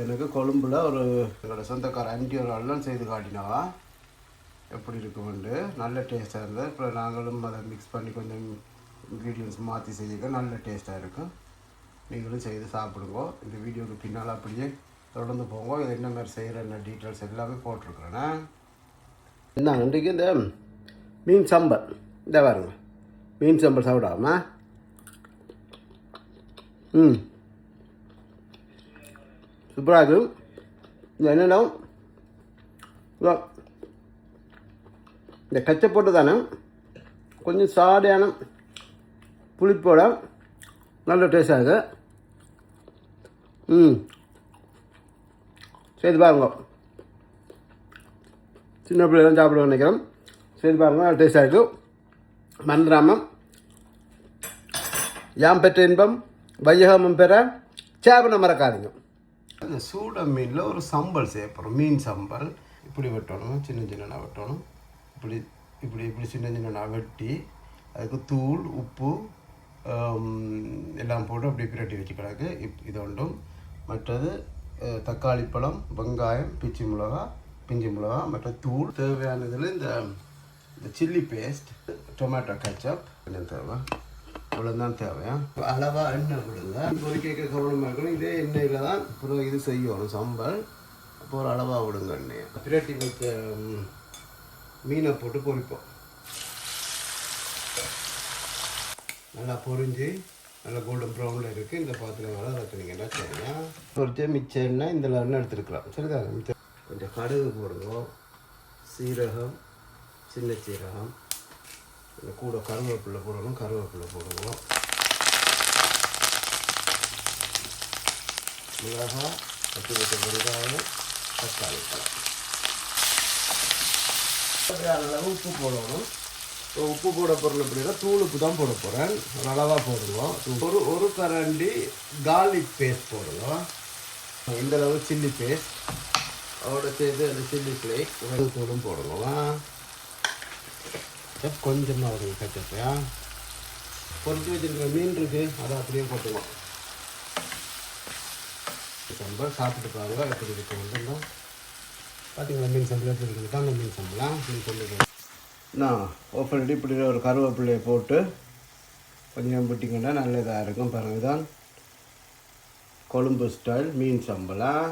எனக்கு கொழும்பில் ஒரு என்னோட சொந்தக்கார ஆண்டி ஒரு எல்லாம் செய்து காட்டினாவா எப்படி இருக்குமெண்டு நல்ல டேஸ்ட்டாக இருந்தது. அப்புறம் நாங்களும் அதை மிக்ஸ் பண்ணி கொஞ்சம் இன்க்ரீடியன்ஸ் மாற்றி செய்ய நல்ல டேஸ்ட்டாக இருக்கும். நீங்களும் செய்து சாப்பிடுங்க. இந்த வீடியோவுக்கு பின்னால் அப்படியே தொடர்ந்து போங்க. இது என்ன மாதிரி செய்கிற என்ன டீட்டெயில்ஸ் எல்லாமே போட்டிருக்குறேண்ணே. என்ன இன்றைக்கு இந்த மீன் சம்பல் இந்த பாருங்க, மீன் சம்பல் சாப்பிடாமா சூப்பராக இருக்கும். இது என்னென்னா இந்த கச்சை போட்டு தானே கொஞ்சம் சாடையான புளிப்போட நல்ல டேஸ்டாக இருக்குது. சரி பாருங்க, சின்ன பிள்ளைலாம் சாப்பிட நினைக்கிறோம். சரி பாருங்க, நல்ல டேஸ்டாக இருக்கும். மந்திராமம் யாம் பெற்ற இன்பம் வையகமும் பெற சேவனை மறக்காதீங்க. இந்த சூட மீனில் ஒரு சம்பல் செய்ய போகிறோம். மீன் சம்பல் இப்படி வெட்டணும், சின்ன சின்னனா வெட்டணும். இப்படி இப்படி இப்படி சின்ன சின்னனா வெட்டி அதுக்கு தூள் உப்பு எல்லாம் போட்டு அப்படி பிரட்டி வச்சுக்கிறாங்க. இது ஒன்றும். மற்றது தக்காளி பழம், வெங்காயம், பிஞ்சு மிளகா, மற்ற தூள் தேவையானதில் இந்த சில்லி பேஸ்ட், டொமேட்டோ கெச்சப் கொஞ்சம் தேவை. இவ்வளோதான் தேவையா. அளவாக எண்ணெய் விடுங்க. பொறிக்க கவனமாக இருக்கணும். இதே எண்ணெயில் தான் அப்புறம் இது செய்யணும் சம்பல். அப்போ ஒரு அளவாக விடுங்க எண்ணெயை. பிரட்டி வச்ச மீனை போட்டு பொரிப்போம். நல்லா பொரிஞ்சு நல்லா கோல்டன் ப்ரௌனில் இருக்குது. இந்த பாத்திரம் வேலை வச்சுனீங்கன்னா சரியா. பொரிச்சு மிச்ச எண்ணெய் இந்த எண்ணெய் எடுத்துருக்கலாம். சரிதாங்க. மிச்ச கொஞ்சம் கடுகு போடுவோம், சீரகம், சின்ன சீரகம், இந்த கூட கருவேப்பிலை போடணும். கருவேப்பிலை போடுவோம், மிளகாய், பச்சை பச்சை வெங்காயம், தக்காளி பழம், அளவு உப்பு போடணும். உப்பு போட போகிறோம் அப்படின்னா தூள் உப்பு தான் போட போகிறேன். ஒரு அளவாக போடுவோம். ஒரு கரண்டி கார்லிக் பேஸ்ட் போடுவோம். இந்த அளவு சில்லி பேஸ்ட் அதோட சேர்த்து அந்த சில்லி ஃப்ளேக் தூளும் போடுவோம். கொஞ்சமாக ஒரு கச்சப்பையா பொறிச்சு வச்சுருக்க மீன் இருக்குது, அதை அப்படியே போட்டுவோம். சம்பல் சாப்பிட்டு பாருங்க எப்படி இருக்கு. வந்துடும் பார்த்தீங்களா மீன் சம்பளம் எப்படி இருக்குது. தாங்க மீன் சம்பளம் மீன் சொல்லிடுவோம். நான் ஆஃப் பண்ணிட்டு இப்படி ஒரு கருவேப்பிலையை போட்டு கொஞ்சம் விட்டிங்கன்னா நல்லதாக இருக்கும். பாருங்கள், தான் கொழும்பு ஸ்டைல் மீன் சம்பளம்.